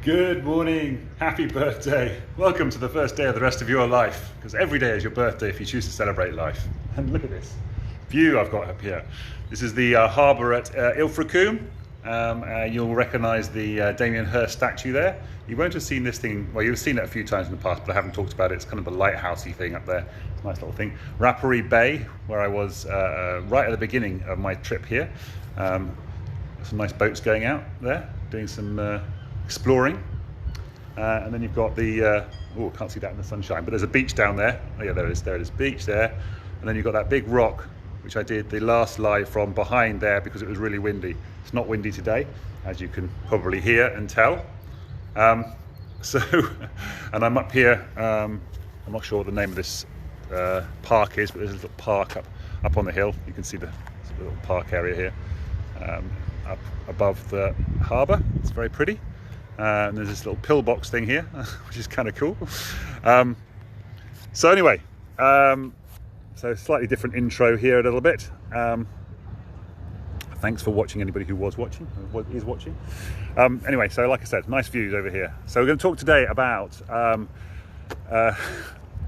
Good morning, happy birthday. Welcome to the first day of the rest of your life, because every day is your birthday if you choose to celebrate life. And look at this view I've got up here. This is the harbour at Ilfracombe. You'll recognise the Damian statue there. You won't have seen this thing, well, you've seen it a few times in the past, but I haven't talked about it. It's kind of a lighthousey thing up there. It's a nice little thing. Rapparee Bay, where I was right at the beginning of my trip here. Some nice boats going out there, doing some exploring. And then you've got the, oh, can't see that in the sunshine, but there's a beach down there. Oh yeah, there it is, beach there. And then you've got that big rock, which I did the last live from behind there because it was really windy. It's not windy today, as you can probably hear and tell. And I'm up here, I'm not sure what the name of this park is, but there's a little park up on the hill. You can see the little park area here, up above the harbour. It's very pretty. And there's this little pillbox thing here, which is kind of cool. So anyway, so slightly different intro here a little bit. Thanks for watching, anybody who was watching, or is watching. Anyway, so like I said, nice views over here. So we're going to talk today about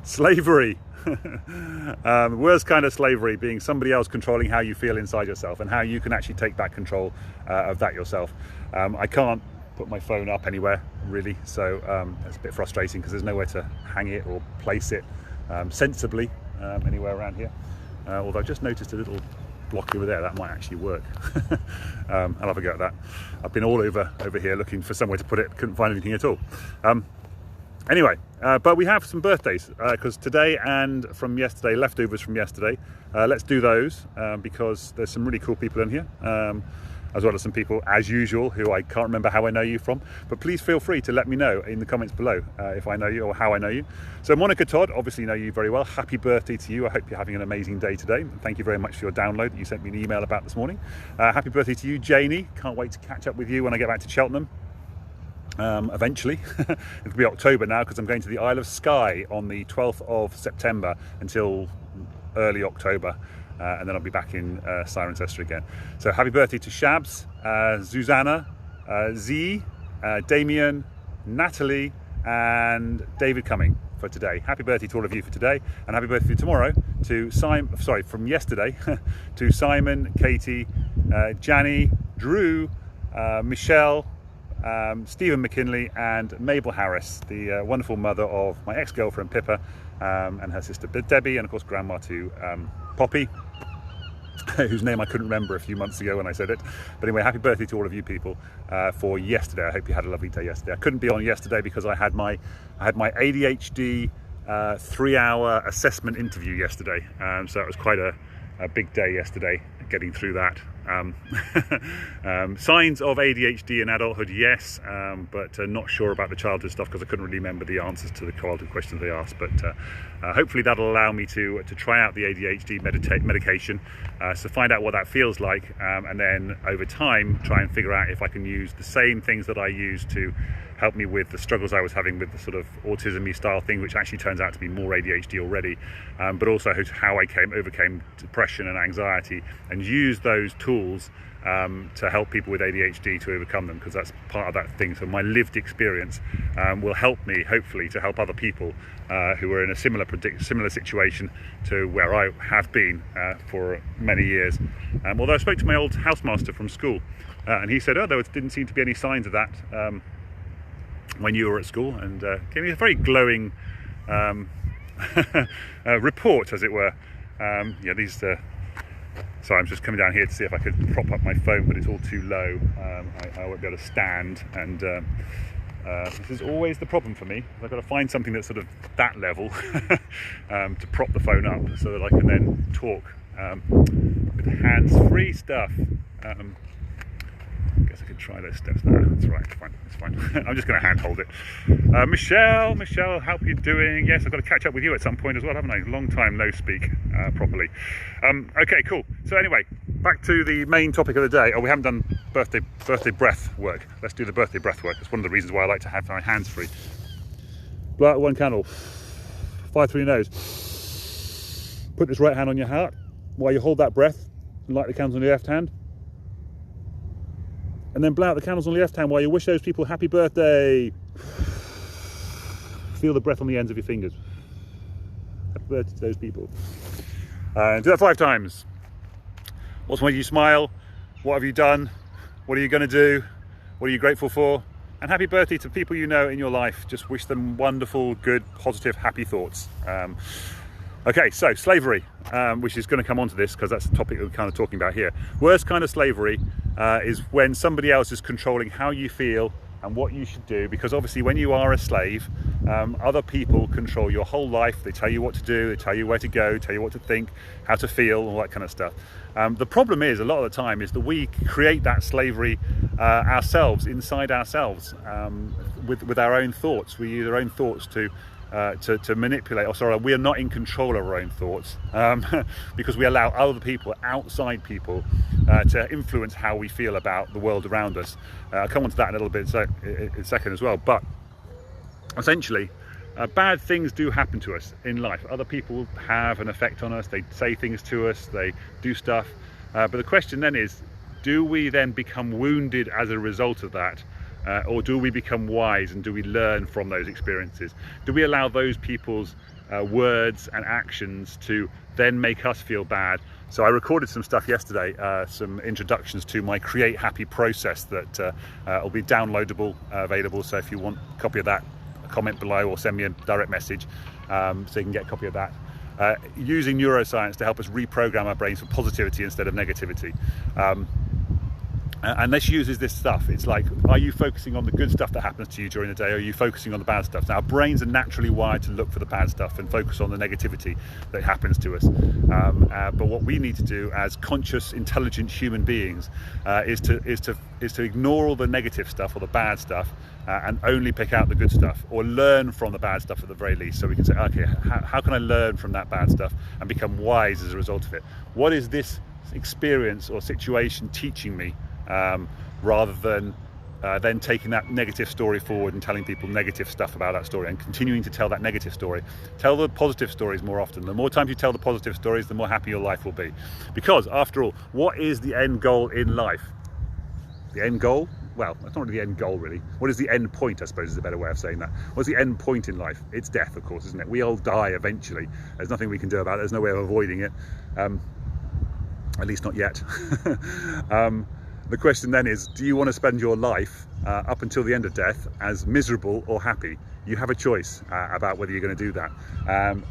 slavery. The worst kind of slavery being somebody else controlling how you feel inside yourself and how you can actually take back control of that yourself. I can't put my phone up anywhere really, so it's a bit frustrating because there's nowhere to hang it or place it sensibly anywhere around here. Although I just noticed a little block over there, that might actually work. I'll have a go at that. I've been all over here looking for somewhere to put it, couldn't find anything at all. Anyway, but we have some birthdays because today and from yesterday, leftovers from yesterday, let's do those because there's some really cool people in here, as well as some people, as usual, who I can't remember how I know you from, but please feel free to let me know in the comments below if I know you or how I know you. So Monika Todd, obviously know you very well. Happy birthday to you. I hope you're having an amazing day today. Thank you very much for your download that you sent me an email about this morning. Happy birthday to you, Janie. Can't wait to catch up with you when I get back to Cheltenham. Eventually. It'll be October now because I'm going to the Isle of Skye on the 12th of September until early October. And then I'll be back in Cirencester again. So happy birthday to Shabs, Zuzana, Damian, Natalie, and David coming for today. Happy birthday to all of you for today, and happy birthday tomorrow to from yesterday, to Simon, Katie, Janie, Drew, Michelle, Stephen McKinley, and Mabel Harris, the wonderful mother of my ex-girlfriend Pippa, and her sister Debbie, and of course grandma to Poppy, whose name I couldn't remember a few months ago when I said it. But anyway, happy birthday to all of you people for yesterday. I hope you had a lovely day yesterday. I couldn't be on yesterday because I had my ADHD 3-hour assessment interview yesterday. So it was quite a big day yesterday, getting through that. Signs of ADHD in adulthood, yes, but not sure about the childhood stuff because I couldn't really remember the answers to the childhood questions they asked. But hopefully that'll allow me to try out the ADHD medication, so find out what that feels like, and then over time try and figure out if I can use the same things that I use to help me with the struggles I was having with the sort of autism-y style thing, which actually turns out to be more ADHD already, but also how I overcame depression and anxiety, and use those tools to help people with ADHD to overcome them, because that's part of that thing. So my lived experience will help me, hopefully, to help other people who are in a similar situation to where I have been for many years. Although I spoke to my old housemaster from school, and he said, oh, there didn't seem to be any signs of that when you were at school, and gave me a very glowing report, as it were. Yeah, these. So I'm just coming down here to see if I could prop up my phone, but it's all too low. I won't be able to stand, and this is always the problem for me. I've got to find something that's sort of that level to prop the phone up, so that I can then talk with hands-free stuff. I guess I could try those steps now. That's right, it's fine. I'm just going to handhold it. Michelle, how are you doing? Yes, I've got to catch up with you at some point as well, haven't I? Long time no speak properly. Okay, cool. So anyway, back to the main topic of the day. Oh, we haven't done birthday breath work. Let's do the birthday breath work. It's one of the reasons why I like to have my hands free. Blow out one candle. Fire through your nose. Put this right hand on your heart while you hold that breath and light the candles on your left hand. and then blow out the candles on the left hand while you wish those people happy birthday. Feel the breath on the ends of your fingers. Happy birthday to those people. Do that 5 times. What's made you smile? What have you done? What are you going to do? What are you grateful for? And happy birthday to people you know in your life. Just wish them wonderful, good, positive, happy thoughts. Okay, so slavery, which is going to come onto this because that's the topic that we're kind of talking about here. Worst kind of slavery is when somebody else is controlling how you feel and what you should do, because obviously when you are a slave, other people control your whole life. They tell you what to do, they tell you where to go, tell you what to think, how to feel, all that kind of stuff. The problem is, a lot of the time, is that we create that slavery ourselves, inside ourselves, with our own thoughts. We use our own thoughts to manipulate. Oh, sorry, we are not in control of our own thoughts because we allow other people, outside people, to influence how we feel about the world around us. I'll come on to that in a little bit in a second as well. But essentially, bad things do happen to us in life. Other people have an effect on us. They say things to us. They do stuff. But the question then is, do we then become wounded as a result of that? Or do we become wise, and do we learn from those experiences? Do we allow those people's words and actions to then make us feel bad? So I recorded some stuff yesterday, some introductions to my Create Happy process that will be downloadable, available. So if you want a copy of that, comment below or send me a direct message so you can get a copy of that. Using neuroscience to help us reprogram our brains for positivity instead of negativity. And this uses this stuff. It's like, are you focusing on the good stuff that happens to you during the day, or are you focusing on the bad stuff? Now, our brains are naturally wired to look for the bad stuff and focus on the negativity that happens to us. But what we need to do as conscious, intelligent human beings is to ignore all the negative stuff or the bad stuff and only pick out the good stuff, or learn from the bad stuff at the very least. So we can say, okay, how can I learn from that bad stuff and become wise as a result of it? What is this experience or situation teaching me? Rather than then taking that negative story forward and telling people negative stuff about that story and continuing to tell that negative story. Tell the positive stories more often. The more times you tell the positive stories, the more happy your life will be. Because after all, what is the end goal in life? The end goal? Well, that's not really the end goal, really. What is the end point, I suppose, is a better way of saying that. What's the end point in life? It's death, of course, isn't it? We all die eventually. There's nothing we can do about it. There's no way of avoiding it. At least not yet. The question then is, do you want to spend your life up until the end of death as miserable or happy? You have a choice about whether you're going to do that.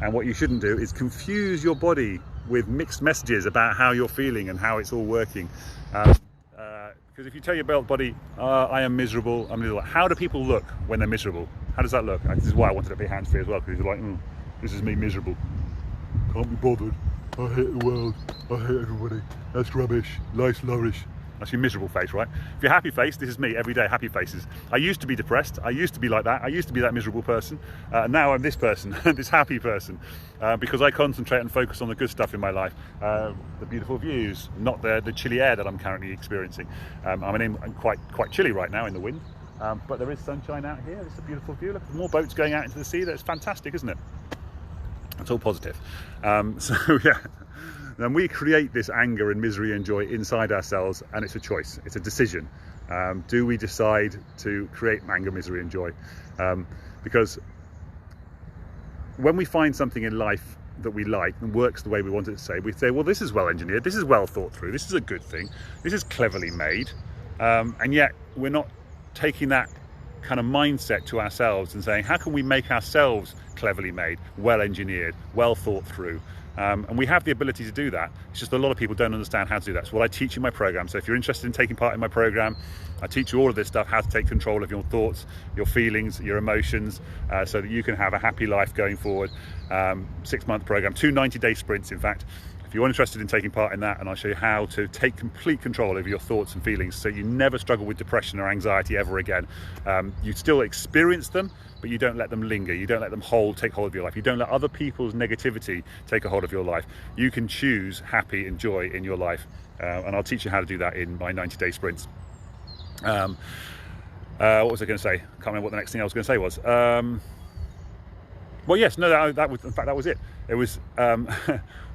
And what you shouldn't do is confuse your body with mixed messages about how you're feeling and how it's all working. Because if you tell your body, I am miserable, I'm miserable, how do people look when they're miserable? How does that look? This is why I wanted to be hands-free as well, because you're like, this is me miserable. Can't be bothered. I hate the world. I hate everybody. That's rubbish. Life's flourish. That's your miserable face, right? If you're happy face, this is me every day, happy faces. I used to be depressed. I used to be like that. I used to be that miserable person. Now I'm this person, this happy person, because I concentrate and focus on the good stuff in my life. The beautiful views, not the chilly air that I'm currently experiencing. I'm quite chilly right now in the wind, but there is sunshine out here. It's a beautiful view. Look, more boats going out into the sea. That's fantastic, isn't it? It's all positive. So yeah. And we create this anger and misery and joy inside ourselves, and it's a choice, it's a decision. Do we decide to create anger, misery and joy? Because when we find something in life that we like and works the way we want it to we say, well, this is well engineered, this is well thought through, this is a good thing, this is cleverly made, and yet we're not taking that kind of mindset to ourselves and saying, how can we make ourselves cleverly made, well engineered, well thought through? And we have the ability to do that. It's just a lot of people don't understand how to do that. It's what I teach in my program. So if you're interested in taking part in my program, I teach you all of this stuff, how to take control of your thoughts, your feelings, your emotions, so that you can have a happy life going forward. 6-month program, 2 90-day sprints, in fact. If you're interested in taking part in that, and I'll show you how to take complete control over your thoughts and feelings so you never struggle with depression or anxiety ever again. You still experience them, but you don't let them linger. You don't let them take hold of your life. You don't let other people's negativity take a hold of your life. You can choose happy and joy in your life. And I'll teach you how to do that in my 90-day sprints. What was I going to say? Can't remember what the next thing I was going to say was. Well, yes, no, that was, in fact, that was it. It was,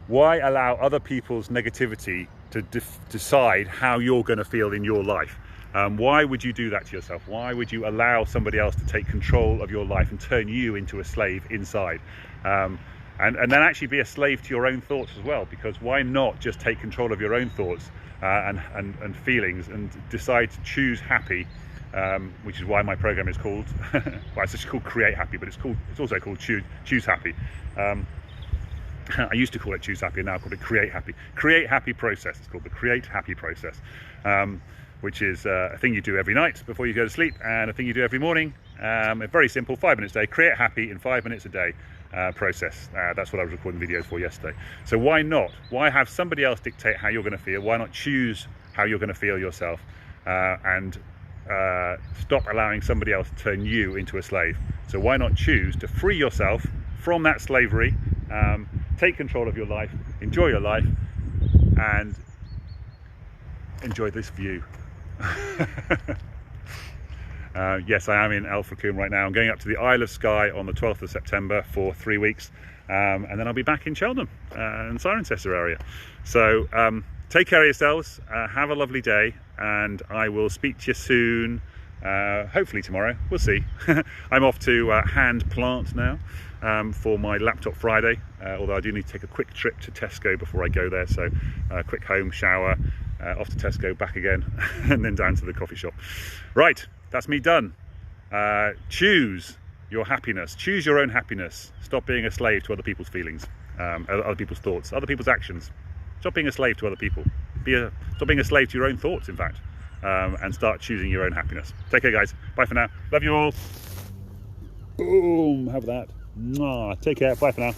why allow other people's negativity to decide how you're going to feel in your life? Why would you do that to yourself? Why would you allow somebody else to take control of your life and turn you into a slave inside? And then actually be a slave to your own thoughts as well, because why not just take control of your own thoughts and feelings and decide to choose happy, which is why my program is called, well, it's actually called Create Happy, but it's also called Choose Happy. I used to call it Choose Happy, and now I call it Create Happy. Create Happy process. It's called the Create Happy process, which is a thing you do every night before you go to sleep, and a thing you do every morning. A very simple 5 minutes a day. Create Happy in 5 minutes a day process. That's what I was recording videos for yesterday. So why not? Why have somebody else dictate how you're going to feel? Why not choose how you're going to feel yourself, and stop allowing somebody else to turn you into a slave? So why not choose to free yourself from that slavery, take control of your life, enjoy your life, and enjoy this view. Yes, I am in El Fakoum right now. I'm going up to the Isle of Skye on the 12th of September for 3 weeks, and then I'll be back in Cheltenham and Cirencester area. So take care of yourselves, have a lovely day, and I will speak to you soon. Hopefully tomorrow, we'll see. I'm off to hand plant now for my laptop Friday, although I do need to take a quick trip to Tesco before I go there. So quick home, shower, off to Tesco, back again, and then down to the coffee shop. Right, that's me done. Choose your happiness, choose your own happiness. Stop being a slave to other people's feelings, other people's thoughts, other people's actions. Stop being a slave to other people. Stop being a slave to your own thoughts, in fact. And start choosing your own happiness. Take care, guys. Bye for now. Love you all. Boom. Have that. Mwah. Take care. Bye for now.